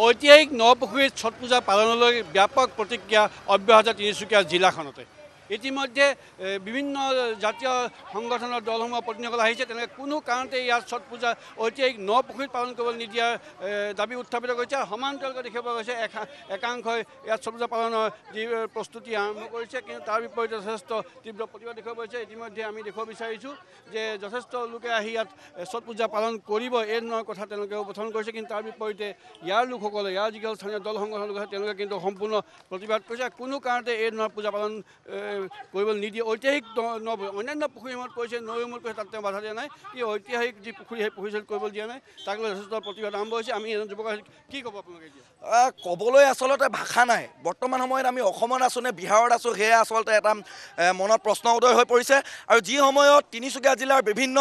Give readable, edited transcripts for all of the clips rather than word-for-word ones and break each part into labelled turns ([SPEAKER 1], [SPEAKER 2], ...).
[SPEAKER 1] ঐতিহাসিক নপুখুৰীত ছট পূজা পালনলৈ ব্যাপক প্ৰতিক্ৰিয়া অব্যাহত তিনিচুকীয়া জিলাখনতে ইতিমধ্যে বিভিন্ন জাতীয় সংগঠনৰ দলসমূহ প্ৰতিনিধিসকল আহিছে তেনেকৈ কোনো কাৰণতে ইয়াত ছট পূজা ঐতিহাসিক নপুখুৰীত পালন কৰিবলৈ নিদিয়াৰ দাবী উত্থাপিত কৰিছে সমান্তৰালকৈ দেখিব পোৱা গৈছে একাংশই ইয়াত ছট পূজা পালনৰ যি প্ৰস্তুতি আৰম্ভ কৰিছে কিন্তু তাৰ বিপৰীতে যথেষ্ট তীব্ৰ প্ৰতিবাদ দেখিব গৈছে ইতিমধ্যে আমি দেখিব বিচাৰিছোঁ যে যথেষ্ট লোকে আহি ইয়াত ছট পূজা পালন কৰিব এই ধৰণৰ কথা তেওঁলোকে উপস্থাপন কৰিছে কিন্তু তাৰ বিপৰীতে ইয়াৰ লোকসকলে ইয়াৰ যিসকল স্থানীয় দল সংগঠনৰ লোক আছে তেওঁলোকে কিন্তু সম্পূৰ্ণ প্ৰতিবাদ কৰিছে কোনো কাৰণতে এই ধৰণৰ পূজা পালন কৰিবলৈ নিদিয়ে ঐতিহাসিক অন্যান্য পুখুৰীসমূহত কৈছে নৈসমূহত কৈছে তাত তেওঁ বাধা দিয়া নাই এই ঐতিহাসিক যি পুখুৰী সেই পুখুৰী কৰিবলৈ দিয়া নাই তাক লৈ যথেষ্ট প্ৰতিবাদ আৰম্ভ হৈছে আমি এজন যুৱক কি ক'ব আপোনালোকে এতিয়া
[SPEAKER 2] ক'বলৈ আচলতে ভাষা নাই বৰ্তমান সময়ত আমি অসমত আছোঁ নে বিহাৰত আছোঁ সেয়া আচলতে এটা মনত প্ৰশ্ন উদয় হৈ পৰিছে আৰু যি সময়ত তিনিচুকীয়া জিলাৰ বিভিন্ন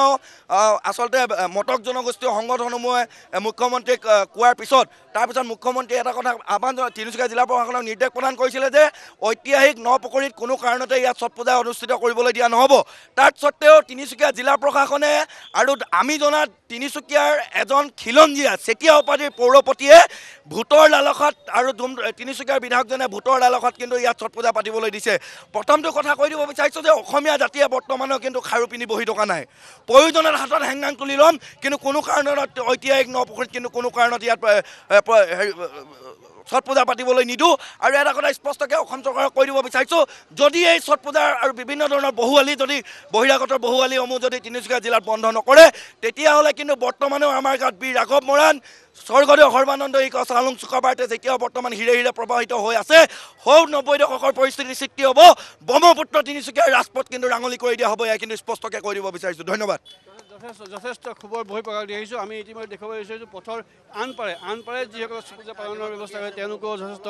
[SPEAKER 2] আচলতে মটক জনগোষ্ঠীয় সংগঠনসমূহে মুখ্যমন্ত্ৰীক কোৱাৰ পিছত তাৰপিছত মুখ্যমন্ত্ৰীয়ে এটা কথা আহ্বান তিনিচুকীয়া জিলা প্ৰশাসনক নিৰ্দেশ প্ৰদান কৰিছিলে যে ঐতিহাসিক নপুখুৰীত কোনো কাৰণতে ইয়াত ছট পূজা অনুষ্ঠিত কৰিবলৈ দিয়া নহ'ব তাৰ স্বত্তেও তিনিচুকীয়া জিলা প্ৰশাসনে আৰু আমি জনাত তিনিচুকীয়াৰ এজন খিলঞ্জীয়া চেতিয়া উপাধিৰ পৌৰপতিয়ে ভোটৰ লালসাত আৰু তিনিচুকীয়াৰ বিধায়কজনে ভোটৰ লালসাত কিন্তু ইয়াত ছট পূজা পাতিবলৈ দিছে প্ৰথমটো কথা কৈ দিব বিচাৰিছোঁ যে অসমীয়া জাতিয়ে বৰ্তমানেও কিন্তু খাৰু পিন্ধি বহি থকা নাই প্ৰয়োজনত হাতত হেংগাং তুলি ল'ম কিন্তু কোনো কাৰণত ঐতিহাসিক নপুখুৰীত কিন্তু কোনো কাৰণত ইয়াত ছট পূজা পাতিবলৈ নিদিওঁ আৰু এটা কথা স্পষ্টকৈ অসম চৰকাৰক কৈ দিব বিচাৰিছোঁ যদি এই ছট পূজাৰ আৰু বিভিন্ন ধৰণৰ বহুৱালি যদি বহিৰাগতৰ বহুৱালিসমূহ যদি তিনিচুকীয়া জিলাত বন্ধ নকৰে তেতিয়াহ'লে কিন্তু বৰ্তমানেও আমাৰ গাত বীৰ ৰাঘৱ মৰাণ স্বৰ্গদেউ সৰ্বানন্দ চাওলুং চুকাফাতে যেতিয়াও বৰ্তমান হিৰে হিৰে প্ৰবাহিত হৈ আছে সৌ 90 দশকৰ পৰিস্থিতিৰ সৃষ্টি হ'ব ব্ৰহ্মপুত্ৰ তিনিচুকীয়াৰ ৰাজপথ কিন্তু ৰাঙলি কৰি দিয়া হ'ব এয়া কিন্তু স্পষ্টকৈ কৈ দিব বিচাৰিছোঁ ধন্যবাদ
[SPEAKER 1] যথেষ্ট খবৰ বহি প্ৰকাশ দি আহিছোঁ আমি ইতিমধ্যে দেখাব বিচাৰিছোঁ পথৰ আনপাৰে যিসকলে ছট পূজা পালনৰ ব্যৱস্থা কৰে তেওঁলোকেও যথেষ্ট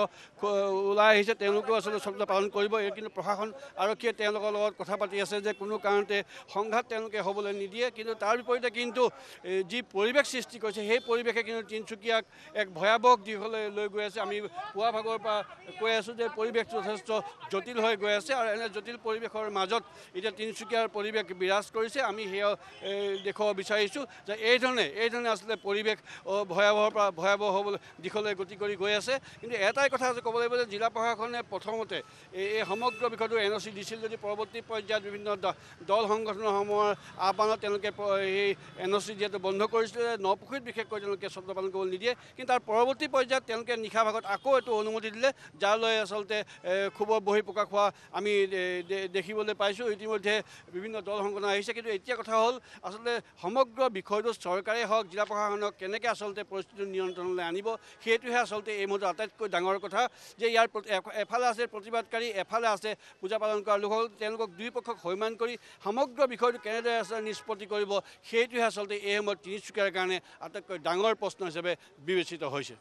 [SPEAKER 1] ওলাই আহিছে তেওঁলোকেও আচলতে ছট পূজা পালন কৰিব এই কিন্তু প্ৰশাসন আৰক্ষীয়ে তেওঁলোকৰ লগত কথা পাতি আছে যে কোনো কাৰণতে সংঘাত তেওঁলোকে হ'বলৈ নিদিয়ে কিন্তু তাৰ বিপৰীতে কিন্তু যি পৰিৱেশ সৃষ্টি কৰিছে সেই পৰিৱেশে কিন্তু তিনিচুকীয়াক এক ভয়াৱহ দিশলৈ লৈ গৈ আছে আমি পুৱা ভাগৰ পৰা কৈ আছোঁ যে পৰিৱেশটো যথেষ্ট জটিল হৈ গৈ আছে আৰু এনে জটিল পৰিৱেশৰ মাজত এতিয়া তিনিচুকীয়াৰ পৰিৱেশ বিৰাজ কৰিছে আমি সেয়া দেখুৱাব বিচাৰিছোঁ যে এইধৰণে আচলতে পৰিৱেশ ভয়াৱহৰ পৰা ভয়াৱহ হ'বলৈ দিশলৈ গতি কৰি গৈ আছে কিন্তু এটাই কথা ক'ব লাগিব যে জিলা প্ৰশাসনে প্ৰথমতে এই সমগ্ৰ বিষয়টো NOC দিছিল যদি পৰৱৰ্তী পৰ্যায়ত বিভিন্ন দল সংগঠনসমূহৰ আহ্বানত তেওঁলোকে এই NOC যিহেতু বন্ধ কৰিছিলে নপুখুৰীত বিশেষকৈ তেওঁলোকে ছট পূজা পালন কৰিব নিদিয়ে কিন্তু তাৰ পৰৱৰ্তী পৰ্যায়ত তেওঁলোকে নিশা ভাগত আকৌ এইটো অনুমতি দিলে যাৰলৈ আচলতে খবৰ বহি প্ৰকাশ হোৱা আমি দেখিবলৈ পাইছোঁ ইতিমধ্যে বিভিন্ন দল সংগঠন আহিছে কিন্তু এতিয়া কথা হ'ল আচলতে সমগ্ৰ বিষয়টো চৰকাৰে হওক জিলা প্ৰশাসনক কেনেকৈ আচলতে পৰিস্থিতি নিয়ন্ত্ৰণলৈ আনিব সেইটোহে আচলতে এই মুহূৰ্তত আটাইতকৈ ডাঙৰ কথা যে ইয়াৰ এফালে আছে প্ৰতিবাদকাৰী এফালে আছে পূজা পালন কৰা লোকসকল তেওঁলোকক দুই পক্ষক হৈমান কৰি সমগ্ৰ বিষয়টো কেনেদৰে আচলতে নিষ্পত্তি কৰিব সেইটোহে আচলতে এই সময়ত তিনিচুকীয়াৰ কাৰণে আটাইতকৈ ডাঙৰ প্ৰশ্ন হিচাপে বিবেচিত হৈছে